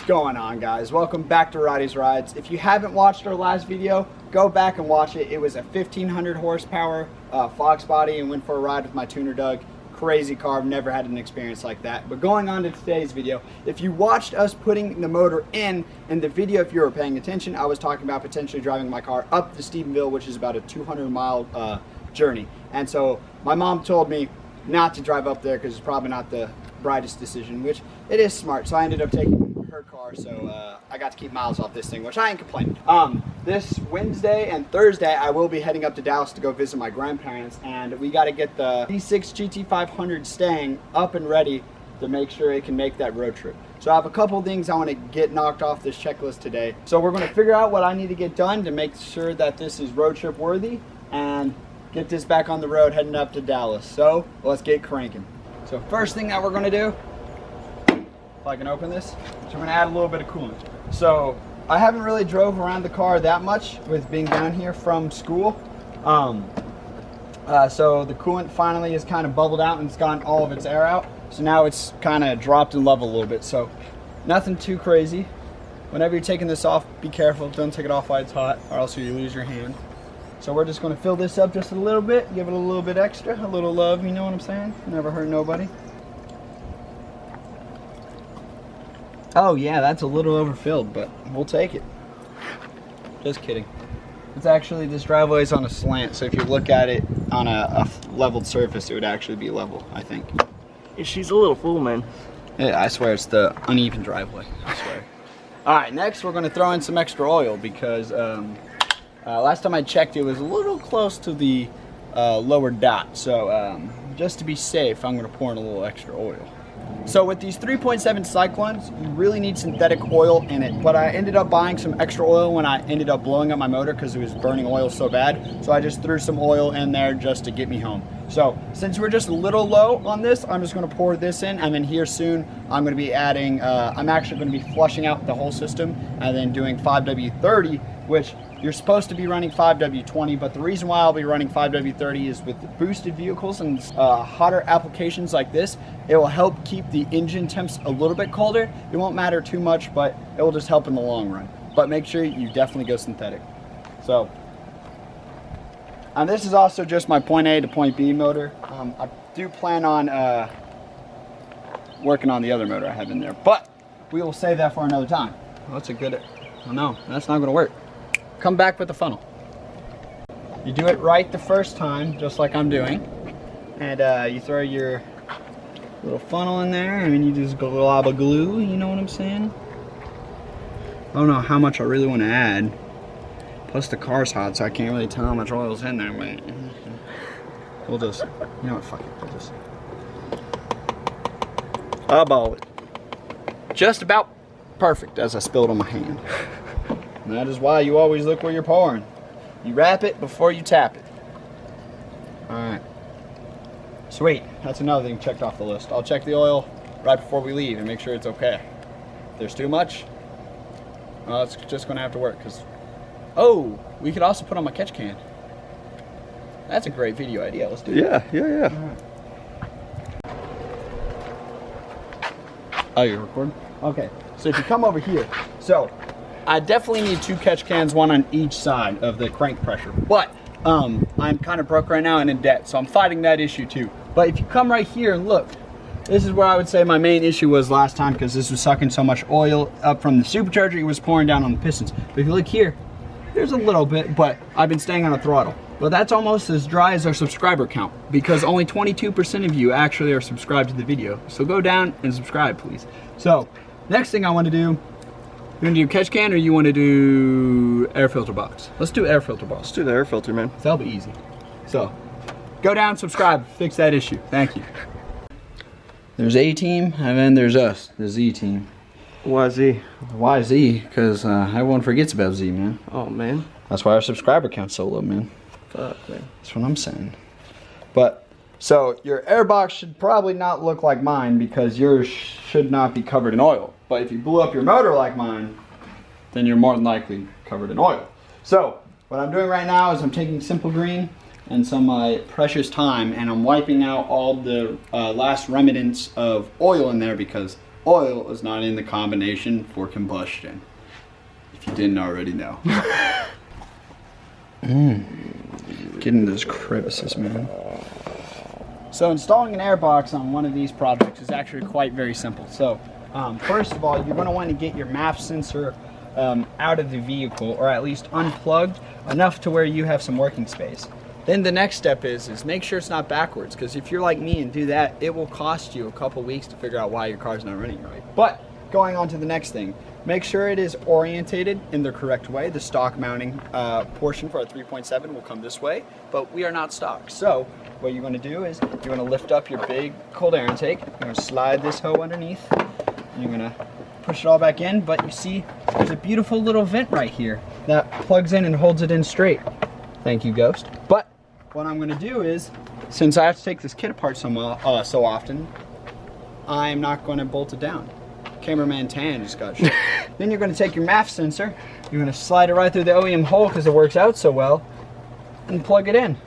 going on, guys? Welcome back to Roddy's Rides. If you haven't watched our last video, go back and watch it. It was a 1500 horsepower Fox body and went for a ride with my tuner Doug. Crazy car, I've never had an experience like that. But going on to today's video, if you watched us putting the motor in the video, if you were paying attention, I was talking about potentially driving my car up to Stephenville, which is about a 200-mile journey. And so my mom told me not to drive up there because it's probably not the brightest decision, which it is smart. So I ended up taking her car, so I got to keep miles off this thing, which I ain't complaining. This Wednesday and Thursday I will be heading up to Dallas to go visit my grandparents, and we got to get the V6 GT500 Mustang up and ready to make sure it can make that road trip. So I have a couple things I want to get knocked off this checklist today. So we're going to figure out what I need to get done to make sure that this is road trip worthy and get this back on the road heading up to Dallas. So let's get cranking. So first thing that we're going to do, if I can open this, so we're going to add a little bit of coolant. So I haven't really drove around the car that much with being down here from school. So the coolant finally has kind of bubbled out and it's gotten all of its air out. So now it's kind of dropped in level a little bit. So nothing too crazy. Whenever you're taking this off, be careful. Don't take it off while it's hot or else you lose your hand. So we're just going to fill this up just a little bit, give it a little bit extra, a little love, you know what I'm saying? Never hurt nobody. Oh yeah, that's a little overfilled, but we'll take it. Just kidding. It's actually, this driveway is on a slant, so if you look at it on a leveled surface, it would actually be level, I think. She's a little fool, man. Yeah, I swear it's the uneven driveway, I swear. Alright, next we're going to throw in some extra oil because last time I checked, it was a little close to the lower dot. So just to be safe, I'm going to pour in a little extra oil. So with these 3.7 Cyclones, you really need synthetic oil in it. But I ended up buying some extra oil when I ended up blowing up my motor because it was burning oil so bad. So I just threw some oil in there just to get me home. So since we're just a little low on this, I'm just going to pour this in, and then here soon I'm going to be adding, I'm actually going to be flushing out the whole system and then doing 5W30, which you're supposed to be running 5W20, but the reason why I'll be running 5W30 is with the boosted vehicles and hotter applications like this, it will help keep the engine temps a little bit colder. It won't matter too much, but it will just help in the long run. But make sure you definitely go synthetic. So, and this is also just my point A to point B motor. I do plan on working on the other motor I have in there, but we will save that for another time. Well, that's a good, oh no, that's not going to work. Come back with the funnel. You do it right the first time, just like I'm doing, and you throw your little funnel in there, and then you just glob a glue, you know what I'm saying? I don't know how much I really want to add. Plus the car's hot, so I can't really tell how much oil's in there, but we'll just, you know what, fuck it, we'll just eyeball it. Just about perfect as I spilled on my hand. And that is why you always look where you're pouring. You wrap it before you tap it. Alright. Sweet. That's another thing checked off the list. I'll check the oil right before we leave and make sure it's okay. If there's too much, well, it's just going to have to work. Cause, oh, we could also put on my catch can. That's a great video idea. Let's do it. Yeah. Right. Oh, you're recording? Okay. So if you come over here, so I definitely need 2 catch cans, one on each side of the crank pressure. But I'm kind of broke right now and in debt, so I'm fighting that issue too. But if you come right here and look, this is where I would say my main issue was last time, because this was sucking so much oil up from the supercharger, it was pouring down on the pistons. But if you look here, there's a little bit, but I've been staying on a throttle. Well, that's almost as dry as our subscriber count, because only 22% of you actually are subscribed to the video. So go down and subscribe, please. So next thing I want to do, you want to do catch can or you want to do air filter box? Let's do air filter box. Let's do the air filter, man. That'll be easy. So, go down, subscribe, fix that issue. Thank you. There's A team, and then there's us, the Z team. Why Z? Why Z? Because everyone forgets about Z, man. Oh, man. That's why our subscriber count's so low, man. Fuck, man. That's what I'm saying. But, so your air box should probably not look like mine because yours should not be covered in oil. But if you blew up your motor like mine, then you're more than likely covered in oil. So what I'm doing right now is I'm taking Simple Green and some of my precious time, and I'm wiping out all the last remnants of oil in there, because Oil is not in the combination for combustion, if you didn't already know. Getting those crevices, man. So installing an airbox on one of these projects is actually quite very simple. So first of all, you're going to want to get your MAF sensor out of the vehicle, or at least unplugged enough to where you have some working space. Then the next step is make sure it's not backwards, because if you're like me and do that, it will cost you a couple weeks to figure out why your car's not running right. But going on to the next thing, make sure it is orientated in the correct way. The stock mounting portion for our 3.7 will come this way, but we are not stock. So what you're going to do is you're going to lift up your big cold air intake. You're going to slide this hoe underneath, and you're going to push it all back in. But you see, there's a beautiful little vent right here that plugs in and holds it in straight. Thank you, Ghost. But what I'm going to do is, since I have to take this kit apart so often, I'm not going to bolt it down. Cameraman Tan just got shot. Then you're going to take your MAF sensor, you're going to slide it right through the OEM hole because it works out so well, and plug it in.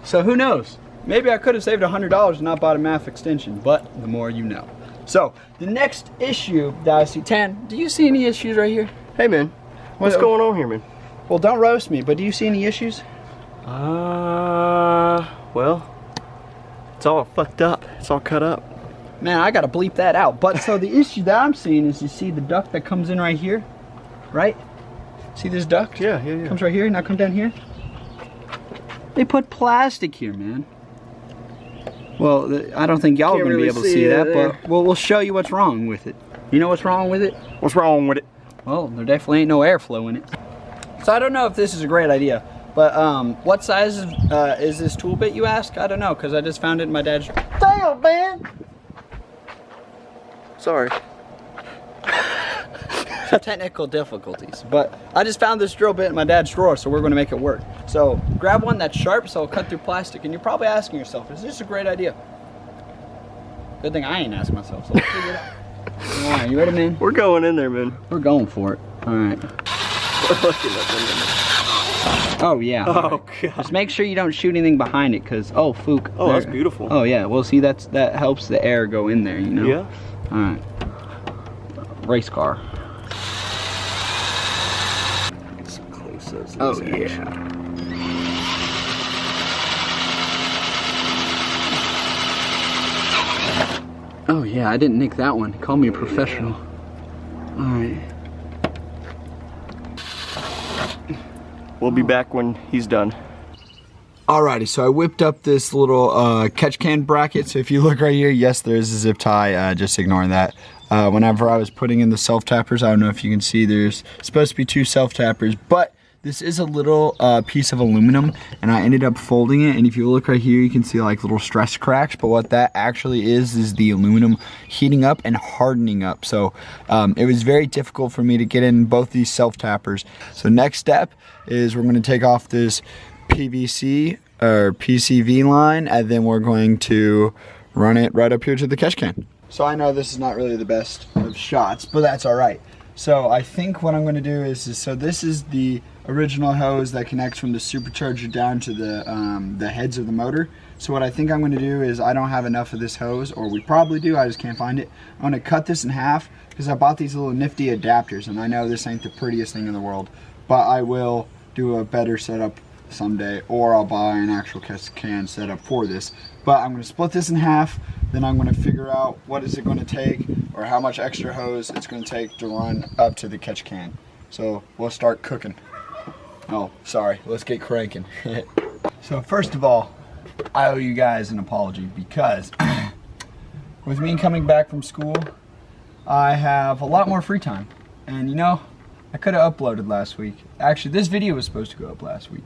So who knows? Maybe I could have saved $100 and not bought a MAF extension, but the more you know. So the next issue that I see, Tan, do you see any issues right here? Hey, man. What's going on here, man? Well, don't roast me, but do you see any issues? Well, it's all fucked up. It's all cut up. Man, I gotta bleep that out. But so the issue that I'm seeing is, you see the duct that comes in right here, right? See this duct? Yeah. Comes right here, now come down here. They put plastic here, man. Well, I don't think y'all are gonna be able to see that, but we'll show you what's wrong with it. You know what's wrong with it? What's wrong with it? Well, there definitely ain't no airflow in it. So I don't know if this is a great idea, but what size is this tool bit, you ask? I don't know, because I just found it in my dad's. Damn, man! Sorry. Some technical difficulties, but I just found this drill bit in my dad's drawer, so we're going to make it work. So grab one that's sharp so it'll cut through plastic, and you're probably asking yourself, is this a great idea? Good thing I ain't asking myself, so let's figure it out. Alright, you ready, man? We're going in there, man. We're going for it. Alright. Oh yeah. Oh god. Just make sure you don't shoot anything behind it, cause fook. Oh, that's beautiful. Oh yeah. Well, see, that helps the air go in there, you know. Yeah. All right. Race car. Some close-ups. Oh yeah. Oh yeah. I didn't nick that one. Call me a professional. All right. We'll be back when he's done. Alrighty, so I whipped up this little catch can bracket. So if you look right here, yes, there is a zip tie, just ignoring that. Whenever I was putting in the self-tappers, I don't know if you can see, there's supposed to be 2 self-tappers, but this is a little piece of aluminum, and I ended up folding it, and if you look right here, you can see like little stress cracks, but what that actually is the aluminum heating up and hardening up. So it was very difficult for me to get in both these self-tappers. So next step is we're gonna take off this PVC or PCV line, and then we're going to run it right up here to the catch can. So I know this is not really the best of shots, but that's all right. So I think what I'm going to do is so this is the original hose that connects from the supercharger down to the heads of the motor. So what I think I'm going to do is, I don't have enough of this hose, or we probably do, I just can't find it. I'm going to cut this in half because I bought these little nifty adapters, and I know this ain't the prettiest thing in the world, but I will do a better setup someday, or I'll buy an actual catch can setup for this. But I'm going to split this in half, then I'm going to figure out what is it going to take, or how much extra hose it's going to take to run up to the catch can. So we'll start cooking. Oh, sorry, let's get cranking. So first of all, I owe you guys an apology, because with me coming back from school, I have a lot more free time. And you know, I could have uploaded last week. Actually, this video was supposed to go up last week.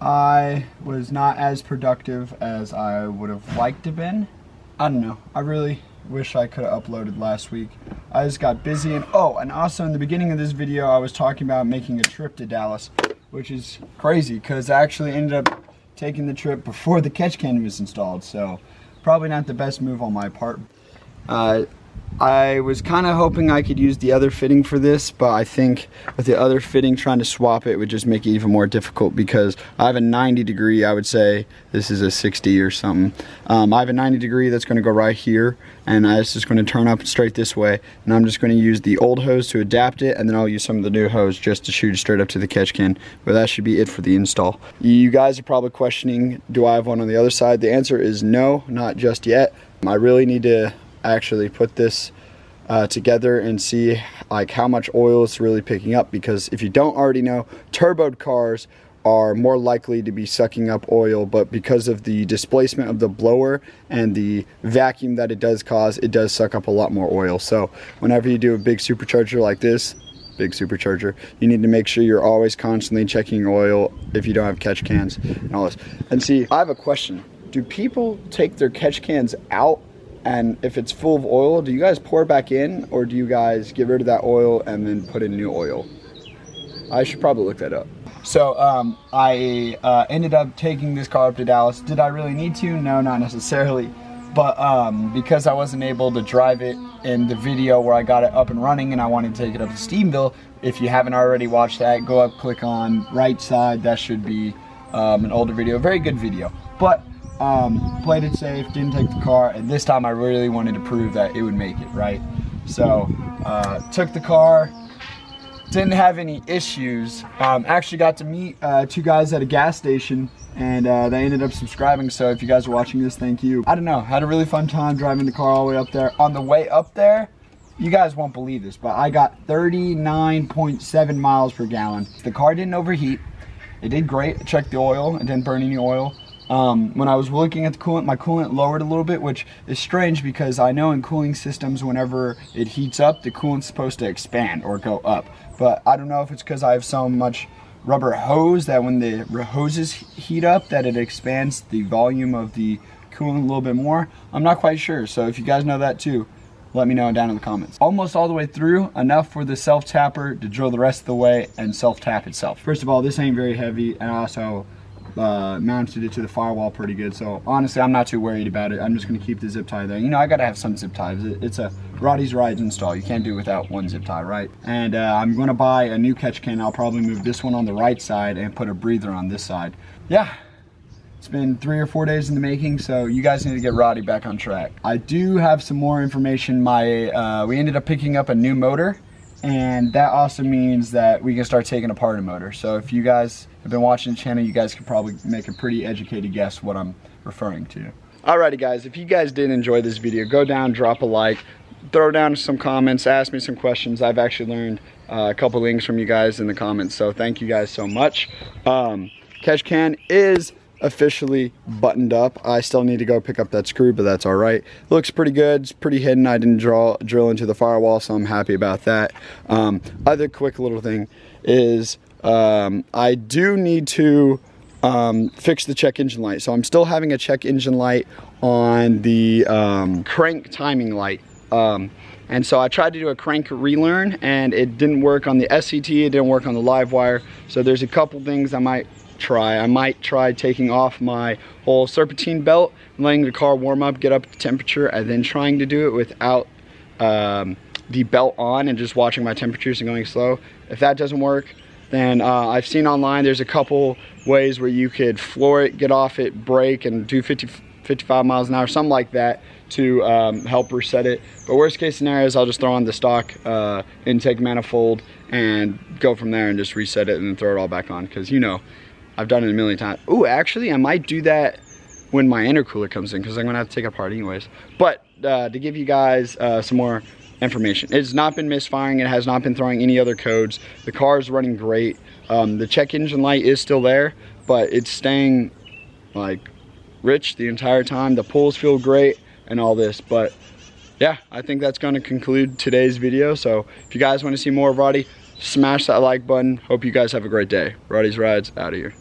I was not as productive as I would have liked to have been. I don't know. I really wish I could have uploaded last week. I just got busy, and and also in the beginning of this video, I was talking about making a trip to Dallas, which is crazy because I actually ended up taking the trip before the catch can was installed. So probably not the best move on my part. I was kind of hoping I could use the other fitting for this, but I think with the other fitting, trying to swap it would just make it even more difficult because I have a 90 degree, I would say this is a 60 or something. I have a 90 degree that's going to go right here, and it's just going to turn up straight this way, and I'm just going to use the old hose to adapt it, and then I'll use some of the new hose just to shoot straight up to the catch can. But that should be it for the install. You guys are probably questioning, do I have one on the other side? The answer is no, not just yet. I really need to actually put this together and see like how much oil it's really picking up, because if you don't already know, turboed cars are more likely to be sucking up oil, but because of the displacement of the blower and the vacuum that it does cause, it does suck up a lot more oil. So whenever you do a big supercharger like this, big supercharger, you need to make sure you're always constantly checking your oil if you don't have catch cans and all this. And see, I have a question. Do people take their catch cans out, and if it's full of oil, do you guys pour back in, or do you guys get rid of that oil and then put in new oil? I should probably look that up. So I ended up taking this car up to Dallas. Did I really need to? No, not necessarily. But because I wasn't able to drive it in the video where I got it up and running and I wanted to take it up to Stevensville, if you haven't already watched that, go up, click on right side. That should be an older video, very good video. But played it safe, didn't take the car, and this time I really wanted to prove that it would make it, right? So took the car, didn't have any issues. Actually got to meet two guys at a gas station, and they ended up subscribing, so if you guys are watching this, thank you. I don't know, had a really fun time driving the car all the way up there. On the way up there, you guys won't believe this, but I got 39.7 miles per gallon. The car didn't overheat. It did great. I checked the oil, it didn't burn any oil. When I was looking at the coolant, my coolant lowered a little bit, which is strange because I know in cooling systems, whenever it heats up, the coolant's supposed to expand or go up. But I don't know if it's because I have so much rubber hose that when the hoses heat up that it expands the volume of the coolant a little bit more. I'm not quite sure, so if you guys know that too, let me know down in the comments. Almost all the way through, enough for the self-tapper to drill the rest of the way and self-tap itself. First of all, this ain't very heavy, and I also mounted it to the firewall pretty good, so honestly I'm not too worried about it. I'm just going to keep the zip tie there. You know, I gotta have some zip ties. It's a Roddy's Rides install. You can't do it without one zip tie, right? And I'm going to buy a new catch can. I'll probably move this one on the right side and put a breather on this side. Yeah, it's been 3 or 4 days in the making, so you guys need to get Roddy back on track. I do have some more information. We ended up picking up a new motor, and that also means that we can start taking apart a motor. So if you guys have been watching the channel, you guys can probably make a pretty educated guess what I'm referring to. Alrighty guys, if you guys did enjoy this video, go down, drop a like, throw down some comments, ask me some questions. I've actually learned a couple things from you guys in the comments, so thank you guys so much. Catch can is officially buttoned up. I still need to go pick up that screw, but that's all right. It looks pretty good. It's pretty hidden. I didn't drill into the firewall, so I'm happy about that. Other quick little thing is I do need to fix the check engine light. So I'm still having a check engine light on the crank timing light. And so I tried to do a crank relearn, and it didn't work on the SCT. It didn't work on the live wire. So there's a couple things I might try. I might try taking off my whole serpentine belt and letting the car warm up, get up to temperature, and then trying to do it without the belt on and just watching my temperatures and going slow. If that doesn't work, then I've seen online there's a couple ways where you could floor it, get off it, brake, and do 55 miles an hour, something like that, to help reset it. But worst case scenario is I'll just throw on the stock intake manifold and go from there and just reset it and then throw it all back on, because you know, I've done it a million times. Ooh, actually I might do that when my intercooler comes in, because I'm gonna have to take it apart anyways. But to give you guys some more information, it's not been misfiring, it has not been throwing any other codes, the car is running great. The check engine light is still there, but it's staying like rich the entire time. The pulls feel great and all this. But yeah, I think that's going to conclude today's video. So if you guys want to see more of Roddy, smash that like button. Hope you guys have a great day. Roddy's Rides out of here.